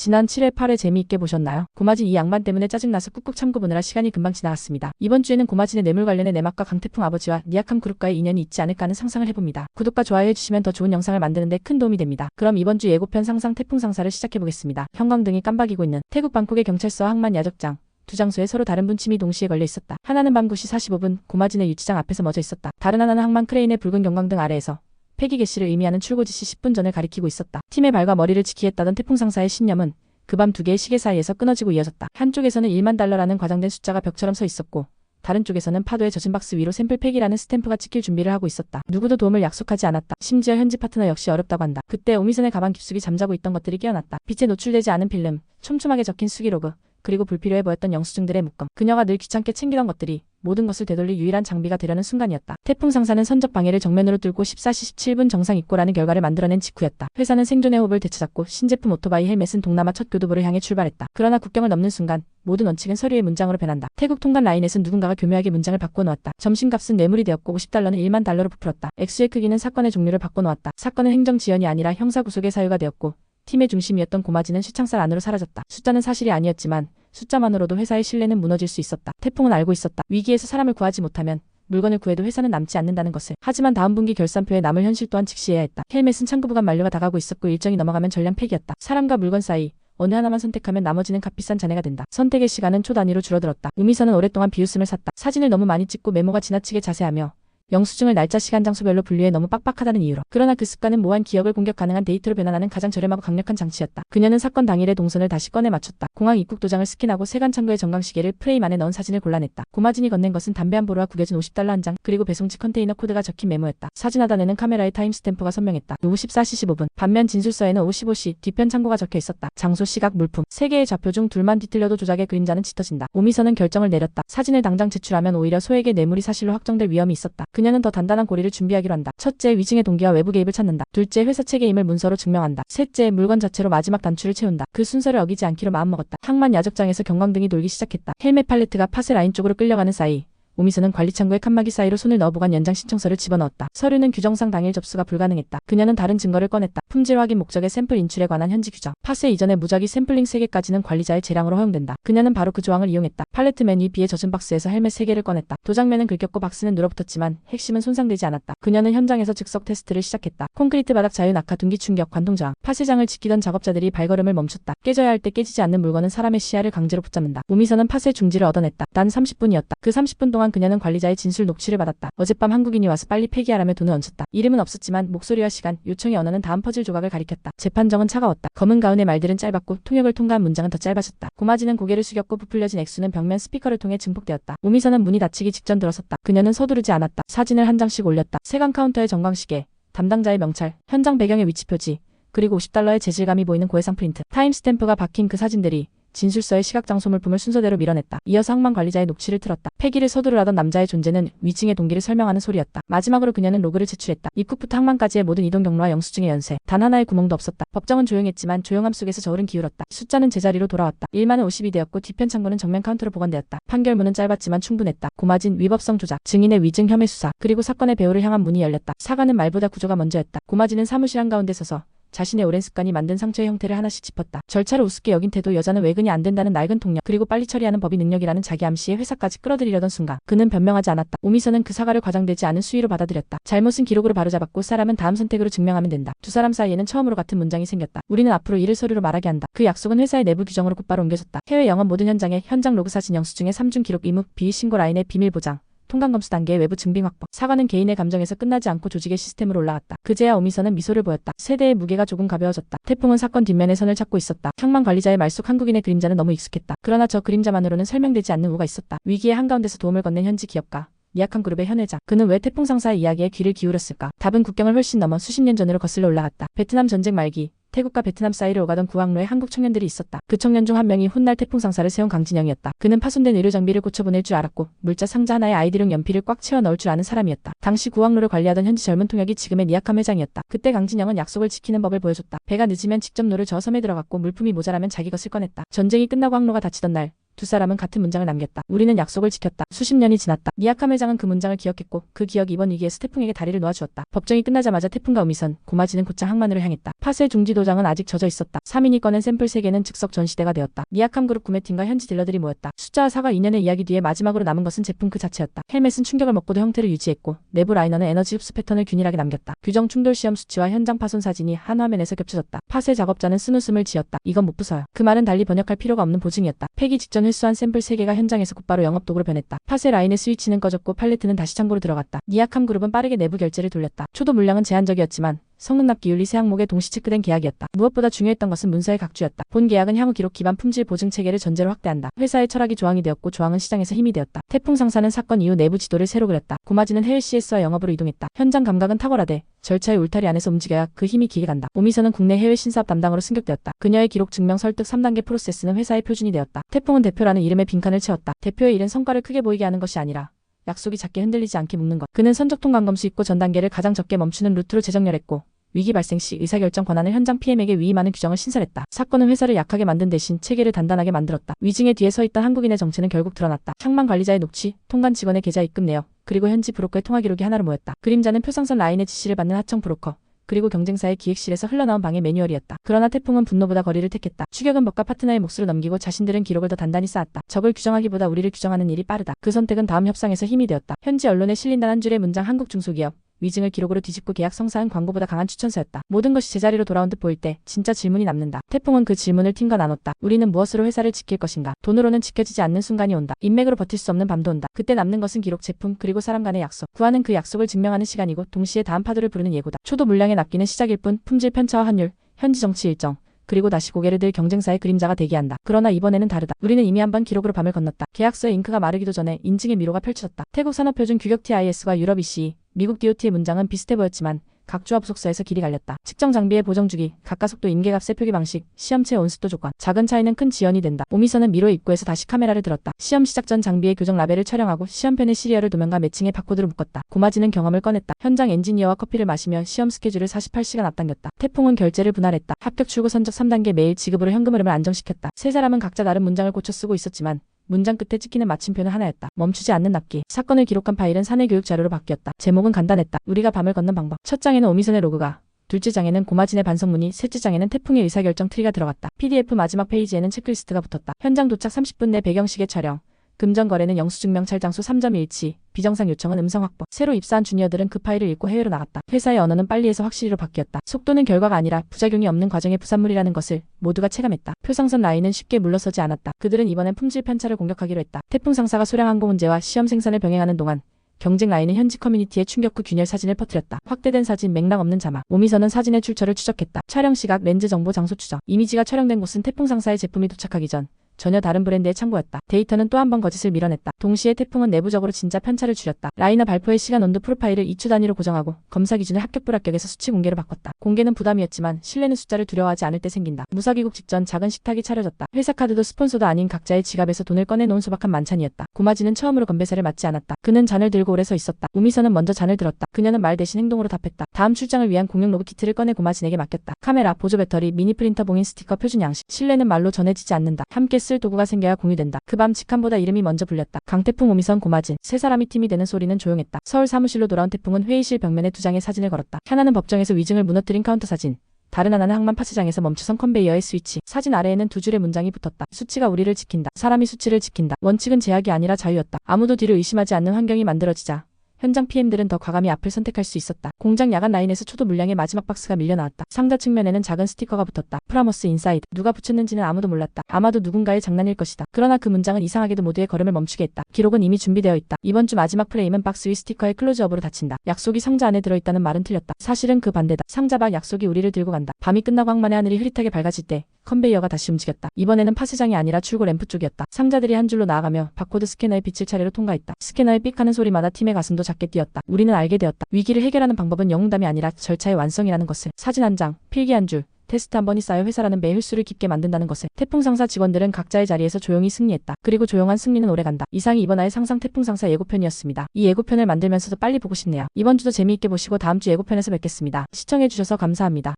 지난 7회 8회 재미있게 보셨나요? 고마진 이 양반 때문에 짜증나서 꾹꾹 참고 보느라 시간이 금방 지나갔습니다. 이번 주에는 고마진의 뇌물 관련해 내막과 강태풍 아버지와 니약함 그룹과의 인연이 있지 않을까 하는 상상을 해봅니다. 구독과 좋아요 해주시면 더 좋은 영상을 만드는 데 큰 도움이 됩니다. 그럼 이번 주 예고편 상상 태풍 상사를 시작해보겠습니다. 형광등이 깜박이고 있는 태국 방콕의 경찰서와 항만 야적장 두 장소에 서로 다른 분침이 동시에 걸려 있었다. 하나는 밤 9시 45분 고마진의 유치장 앞에서 멎어 있었다. 다른 하나는 항만 크레인의 붉은 경광등 아래에서 폐기 개시를 의미하는 출고 지시 10분 전을 가리키고 있었다. 팀의 발과 머리를 지키겠다던 태풍 상사의 신념은 그 밤 두 개의 시계 사이에서 끊어지고 이어졌다. 한쪽에서는 1만 달러라는 과장된 숫자가 벽처럼 서 있었고 다른 쪽에서는 파도에 젖은 박스 위로 샘플 폐기라는 스탬프가 찍힐 준비를 하고 있었다. 누구도 도움을 약속하지 않았다. 심지어 현지 파트너 역시 어렵다고 한다. 그때 오미선의 가방 깊숙이 잠자고 있던 것들이 깨어났다. 빛에 노출되지 않은 필름, 촘촘하게 적힌 수기로그, 그리고 불필요해 보였던 영수증들의 묶음. 그녀가 늘 귀찮게 챙기던 것들이 모든 것을 되돌릴 유일한 장비가 되려는 순간이었다. 태풍 상사는 선적 방해를 정면으로 뚫고 14시 17분 정상 입고라는 결과를 만들어낸 직후였다. 회사는 생존의 호흡을 되찾았고 신제품 오토바이 헬멧은 동남아 첫 교두보를 향해 출발했다. 그러나 국경을 넘는 순간 모든 원칙은 서류의 문장으로 변한다. 태국 통관 라인에선 누군가가 교묘하게 문장을 바꿔놓았다. 점심값은 뇌물이 되었고 50달러는 1만 달러로 부풀었다. 액수의 크기는 사건의 종류를 바꿔놓았다. 사건은 행정지연이 아니라 형사구속의 사유가 되었고 팀의 중심이었던 고마진은 쇠창살 안으로 사라졌다. 숫자는 사실이 아니었지만 숫자만으로도 회사의 신뢰는 무너질 수 있었다. 태풍은 알고 있었다. 위기에서 사람을 구하지 못하면 물건을 구해도 회사는 남지 않는다는 것을. 하지만 다음 분기 결산표에 남을 현실 또한 직시해야 했다. 헬멧은 창구 부관 만료가 다가오고 있었고 일정이 넘어가면 전량 폐기였다. 사람과 물건 사이 어느 하나만 선택하면 나머지는 값비싼 잔해가 된다. 선택의 시간은 초 단위로 줄어들었다. 우미선은 오랫동안 비웃음을 샀다. 사진을 너무 많이 찍고 메모가 지나치게 자세하며 영수증을 날짜, 시간, 장소별로 분류해 너무 빡빡하다는 이유로. 그러나 그 습관은 모한 기억을 공격 가능한 데이터로 변환하는 가장 저렴하고 강력한 장치였다. 그녀는 사건 당일의 동선을 다시 꺼내 맞췄다. 공항 입국 도장을 스캔하고 세관 창구의 정강시계를 프레임 안에 넣은 사진을 골라냈다. 고마진이 건넨 것은 담배 한 보루와 구겨진 50달러 한 장, 그리고 배송지 컨테이너 코드가 적힌 메모였다. 사진 하단에는 카메라의 타임 스탬프가 선명했다. 오후 14시 15분. 반면 진술서에는 오후 15시 뒤편 창고가 적혀 있었다. 장소, 시각, 물품. 세 개의 좌표 중 둘만 뒤틀려도 조작의 그림자는 짙어진다. 오미선은 결정을 내렸다. 사진을 당장 제출하면 오히려 소액의 뇌물이 사실로 확정될 위험이 있었다. 그녀는 더 단단한 고리를 준비하기로 한다. 첫째, 위증의 동기와 외부 개입을 찾는다. 둘째, 회사 체계임을 문서로 증명한다. 셋째, 물건 자체로 마지막 단추를 채운다. 그 순서를 어기지 않기로 마음먹었다. 항만 야적장에서 경광등이 돌기 시작했다. 헬멧 팔레트가 팟의 라인 쪽으로 끌려가는 사이 오미선은 관리창구의 칸막이 사이로 손을 넣어 보관 연장 신청서를 집어넣었다. 서류는 규정상 당일 접수가 불가능했다. 그녀는 다른 증거를 꺼냈다. 품질 확인 목적의 샘플 인출에 관한 현지 규정. 팟의 이전에 무작위 샘플링 3개까지는 관리자의 재량으로 허용된다. 그녀는 바로 그 조항을 이용했다. 팔레트 맨 위 비에 젖은 박스에서 헬멧 3개를 꺼냈다. 도장면은 긁혔고 박스는 눌어붙었지만 핵심은 손상되지 않았다. 그녀는 현장에서 즉석 테스트를 시작했다. 콘크리트 바닥 자유 낙하 둔기 충격 관통 저항. 팟의 장을 지키던 작업자들이 발걸음을 멈췄다. 깨져야 할 때 깨지지 않는 물건은 사람의 시야를 강제로 붙잡는다. 오미선은 팟의 중지를 얻어냈다. 단 30분이었다. 그 30분 동안 그녀는 관리자의 진술 녹취를 받았다. 어젯밤 한국인이 와서 빨리 폐기하라며 돈을 얹혔다. 이름은 없었지만 목소리와 시간, 요청의 언어는 다음 퍼즐 조각을 가리켰다. 재판정은 차가웠다. 검은 가운의 말들은 짧았고 통역을 통과한 문장은 더 짧아졌다. 고마진은 고개를 숙였고 부풀려진 액수는 벽면 스피커를 통해 증폭되었다. 오미선은 문이 닫히기 직전 들어섰다. 그녀는 서두르지 않았다. 사진을 한 장씩 올렸다. 세관 카운터의 정광시계, 담당자의 명찰, 현장 배경의 위치 표지, 그리고 50달러의 재질감이 보이는 고해상 프린트. 타임 스탬프가 박힌 그 사진들이 진술서의 시각, 장소, 물품을 순서대로 밀어냈다. 이어서 항만 관리자의 녹취를 틀었다. 폐기를 서두르라던 남자의 존재는 위증의 동기를 설명하는 소리였다. 마지막으로 그녀는 로그를 제출했다. 입국부터 항만까지의 모든 이동 경로와 영수증의 연쇄. 단 하나의 구멍도 없었다. 법정은 조용했지만 조용함 속에서 저울은 기울었다. 숫자는 제자리로 돌아왔다. 1만은 50이 되었고 뒤편 창구는 정면 카운터로 보관되었다. 판결문은 짧았지만 충분했다. 고마진, 위법성 조작, 증인의 위증 혐의 수사, 그리고 사건의 배후를 향한 문이 열렸다. 사과는 말보다 구조가 먼저였다. 고마진은 사무실 한가운데 서서 자신의 오랜 습관이 만든 상처의 형태를 하나씩 짚었다. 절차를 우습게 여긴 태도, 여자는 외근이 안 된다는 낡은 통역, 그리고 빨리 처리하는 법이 능력이라는 자기 암시에 회사까지 끌어들이려던 순간 그는 변명하지 않았다. 오미선은 그 사과를 과장되지 않은 수위로 받아들였다. 잘못은 기록으로 바로잡았고 사람은 다음 선택으로 증명하면 된다. 두 사람 사이에는 처음으로 같은 문장이 생겼다. 우리는 앞으로 일을 서류로 말하게 한다. 그 약속은 회사의 내부 규정으로 곧바로 옮겨졌다. 해외 영업 모든 현장의 현장 로그 사진, 영수증의 3중 기록, 의무, 비위 신고 라인의 비밀 보장, 통관검수 단계의 외부 증빙 확보. 사과는 개인의 감정에서 끝나지 않고 조직의 시스템으로 올라갔다. 그제야 오미선은 미소를 보였다. 세대의 무게가 조금 가벼워졌다. 태풍은 사건 뒷면에 선을 찾고 있었다. 향만 관리자의 말 속 한국인의 그림자는 너무 익숙했다. 그러나 저 그림자만으로는 설명되지 않는 우가 있었다. 위기의 한가운데서 도움을 건넨 현지 기업가, 니약함 그룹의 현 회장. 그는 왜 태풍 상사의 이야기에 귀를 기울였을까? 답은 국경을 훨씬 넘어 수십 년 전으로 거슬러 올라갔다. 베트남 전쟁 말기 태국과 베트남 사이를 오가던 구항로에 한국 청년들이 있었다. 그 청년 중 한 명이 훗날 태풍 상사를 세운 강진영이었다. 그는 파손된 의료 장비를 고쳐보낼 줄 알았고 물자 상자 하나에 아이디용 연필을 꽉 채워 넣을 줄 아는 사람이었다. 당시 구항로를 관리하던 현지 젊은 통역이 지금의 니약함 회장이었다. 그때 강진영은 약속을 지키는 법을 보여줬다. 배가 늦으면 직접 노를 저어 섬에 들어갔고 물품이 모자라면 자기 것을 꺼냈다. 전쟁이 끝나고 항로가 닫히던 날 두 사람은 같은 문장을 남겼다. 우리는 약속을 지켰다. 수십 년이 지났다. 니아캄 회장은 그 문장을 기억했고 그 기억이 이번 위기에서 태풍에게 다리를 놓아주었다. 법정이 끝나자마자 태풍과 우미선, 고마지는 곧장 항만으로 향했다. 팟의 중지 도장은 아직 젖어 있었다. 3인이 꺼낸 샘플 3개는 즉석 전시대가 되었다. 니아캄 그룹 구매팀과 현지 딜러들이 모였다. 숫자와 사과 2년의 이야기 뒤에 마지막으로 남은 것은 제품 그 자체였다. 헬멧은 충격을 먹고도 형태를 유지했고 내부 라이너는 에너지 흡수 패턴을 균일하게 남겼다. 규정 충돌 시험 수치와 현장 파손 사진이 한 화면에서 겹쳐졌다. 팟의 작업자는 쓴웃음을 지었다. 이건 못 부숴요. 그 말은 달리 번역할 필요가 없는 보증이었다. 폐기 직전 회수한 샘플 3개가 현장에서 곧바로 영업도구로 변했다. 팟의 라인의 스위치는 꺼졌고 팔레트는 다시 창고로 들어갔다. 니아캄 그룹은 빠르게 내부 결제를 돌렸다. 초도 물량은 제한적이었지만 성능납 기율리 세 항목에 동시 체크된 계약이었다. 무엇보다 중요했던 것은 문서의 각주였다. 본 계약은 향후 기록 기반 품질 보증 체계를 전제로 확대한다. 회사의 철학이 조항이 되었고 조항은 시장에서 힘이 되었다. 태풍 상사는 사건 이후 내부 지도를 새로 그렸다. 고마지는 해외 CS와 영업으로 이동했다. 현장 감각은 탁월하되 절차의 울타리 안에서 움직여야 그 힘이 기게 간다. 오미선은 국내 해외 신사업 담당으로 승격되었다. 그녀의 기록 증명 설득 3단계 프로세스는 회사의 표준이 되었다. 태풍은 대표라는 이름의 빈칸을 채웠다. 대표의 일은 성과를 크게 보이게 하는 것이 아니라 약속이 작게 흔들리지 않게 묶는 것. 그는 선적통 관검수 입고 전 단계를 가장 적게 멈추는 루트로 재정렬했고 위기 발생 시 의사결정 권한을 현장 PM에게 위임하는 규정을 신설했다. 사건은 회사를 약하게 만든 대신 체계를 단단하게 만들었다. 위증의 뒤에 서 있던 한국인의 정체는 결국 드러났다. 항만 관리자의 녹취, 통관 직원의 계좌 입금 내역, 그리고 현지 브로커의 통화 기록이 하나로 모였다. 그림자는 표상선 라인의 지시를 받는 하청 브로커, 그리고 경쟁사의 기획실에서 흘러나온 방해 매뉴얼이었다. 그러나 태풍은 분노보다 거리를 택했다. 추격은 법과 파트너의 몫으로 넘기고 자신들은 기록을 더 단단히 쌓았다. 적을 규정하기보다 우리를 규정하는 일이 빠르다. 그 선택은 다음 협상에서 힘이 되었다. 현지 언론에 실린단 한 줄의 문장 한국 중소기업. 위증을 기록으로 뒤집고 계약 성사한 광고보다 강한 추천서였다. 모든 것이 제자리로 돌아온 듯 보일 때 진짜 질문이 남는다. 태풍은 그 질문을 팀과 나눴다. 우리는 무엇으로 회사를 지킬 것인가? 돈으로는 지켜지지 않는 순간이 온다. 인맥으로 버틸 수 없는 밤도 온다. 그때 남는 것은 기록, 제품, 그리고 사람 간의 약속. 구하는 그 약속을 증명하는 시간이고 동시에 다음 파도를 부르는 예고다. 초도 물량의 납기는 시작일 뿐 품질 편차와 환율, 현지 정치 일정, 그리고 다시 고개를 들 경쟁사의 그림자가 대기한다. 그러나 이번에는 다르다. 우리는 이미 한번 기록으로 밤을 건넜다. 계약서의 잉크가 마르기도 전에 인증의 미로가 펼쳐졌다. 태국 산업표준 규격 TIS과 유럽 ECE, 미국 DOT의 문장은 비슷해 보였지만 각 조합 속서에서 길이 갈렸다. 측정 장비의 보정주기, 가가속도 임계값의 표기 방식, 시험체 온습도 조건. 작은 차이는 큰 지연이 된다. 오미선은 미로의 입구에서 다시 카메라를 들었다. 시험 시작 전 장비의 교정 라벨을 촬영하고 시험펜의 시리얼을 도면과 매칭의 바코드로 묶었다. 고마지는 경험을 꺼냈다. 현장 엔지니어와 커피를 마시며 시험 스케줄을 48시간 앞당겼다. 태풍은 결제를 분할했다. 합격 출구 선적 3단계 매일 지급으로 현금 흐름을 안정시켰다. 세 사람은 각자 다른 문장을 고쳐 쓰고 있었지만 문장 끝에 찍히는 마침표는 하나였다. 멈추지 않는 납기. 사건을 기록한 파일은 사내 교육 자료로 바뀌었다. 제목은 간단했다. 우리가 밤을 걷는 방법. 첫 장에는 오미선의 로그가, 둘째 장에는 고마진의 반성문이, 셋째 장에는 태풍의 의사결정 트리가 들어갔다. PDF 마지막 페이지에는 체크리스트가 붙었다. 현장 도착 30분 내 배경시계 촬영. 금전 거래는 영수증명찰 장소 3점 일치, 비정상 요청은 음성 확보. 새로 입사한 주니어들은 그 파일을 읽고 해외로 나갔다. 회사의 언어는 빨리에서 확실히로 바뀌었다. 속도는 결과가 아니라 부작용이 없는 과정의 부산물이라는 것을 모두가 체감했다. 표상선 라인은 쉽게 물러서지 않았다. 그들은 이번엔 품질 편차를 공격하기로 했다. 태풍 상사가 소량 항공 문제와 시험 생산을 병행하는 동안 경쟁 라인은 현지 커뮤니티에 충격 후 균열 사진을 퍼뜨렸다. 확대된 사진, 맥락 없는 자막. 오미선은 사진의 출처를 추적했다. 촬영 시각, 렌즈 정보, 장소 추적. 이미지가 촬영된 곳은 태풍 상사의 제품이 도착하기 전 전혀 다른 브랜드의 창고였다. 데이터는 또 한 번 거짓을 밀어냈다. 동시에 태풍은 내부적으로 진짜 편차를 줄였다. 라이너 발표의 시간 온도 프로파일을 2초 단위로 고정하고 검사 기준을 합격 불합격에서 수치 공개로 바꿨다. 공개는 부담이었지만 신뢰는 숫자를 두려워하지 않을 때 생긴다. 무사 귀국 직전 작은 식탁이 차려졌다. 회사 카드도 스폰서도 아닌 각자의 지갑에서 돈을 꺼내놓은 소박한 만찬이었다. 고마지는 처음으로 건배사를 맞지 않았다. 그는 잔을 들고 오래 서 있었다. 우미선은 먼저 잔을 들었다. 그녀는 말 대신 행동으로 답했다. 다음 출장을 위한 공용 로그 키트를 꺼내 고마진에게 맡겼다. 카메라, 보조 배터리, 미니 프린터, 봉인 스티커, 표준 양식. 신뢰는 말로 전해지지 않는다. 함께 쓸 도구가 생겨야 공유된다. 그 밤 직함보다 이름이 먼저 불렸다. 강태풍, 오미선, 고마진. 세 사람이 팀이 되는 소리는 조용했다. 서울 사무실로 돌아온 태풍은 회의실 벽면에 2장의 사진을 걸었다. 하나는 법정에서 위증을 무너뜨린 카운터 사진. 다른 하나는 항만 파츠장에서 멈춰선 컨베이어의 스위치. 사진 아래에는 두 줄의 문장이 붙었다. 수치가 우리를 지킨다. 사람이 수치를 지킨다. 원칙은 제약이 아니라 자유였다. 아무도 뒤를 의심하지 않는 환경이 만들어지자 현장 PM들은 더 과감히 앞을 선택할 수 있었다. 공장 야간 라인에서 초도 물량의 마지막 박스가 밀려나왔다. 상자 측면에는 작은 스티커가 붙었다. 프라모스 인사이드. 누가 붙였는지는 아무도 몰랐다. 아마도 누군가의 장난일 것이다. 그러나 그 문장은 이상하게도 모두의 걸음을 멈추게 했다. 기록은 이미 준비되어 있다. 이번 주 마지막 프레임은 박스 위 스티커의 클로즈업으로 닫힌다. 약속이 상자 안에 들어있다는 말은 틀렸다. 사실은 그 반대다. 상자 밖 약속이 우리를 들고 간다. 밤이 끝나고 항만의 하늘이 흐릿하게 밝아질 때 컨베이어가 다시 움직였다. 이번에는 파스장이 아니라 출고 램프 쪽이었다. 상자들이 한 줄로 나아가며 바코드 스캐너의 빛을 차례로 통과했다. 스캐너의 삑하는 소리마다 팀의 가슴도 작게 뛰었다. 우리는 알게 되었다. 위기를 해결하는 방법은 영웅담이 아니라 절차의 완성이라는 것을. 사진 한 장, 필기 한 줄, 테스트 한 번이 쌓여 회사라는 매일 횟수를 깊게 만든다는 것을. 태풍 상사 직원들은 각자의 자리에서 조용히 승리했다. 그리고 조용한 승리는 오래간다. 이상이 이번 화의 상상 태풍 상사 예고편이었습니다. 이 예고편을 만들면서도 빨리 보고 싶네요. 이번 주도 재미있게 보시고 다음 주 예고편에서 뵙겠습니다. 시청해주셔서 감사합니다.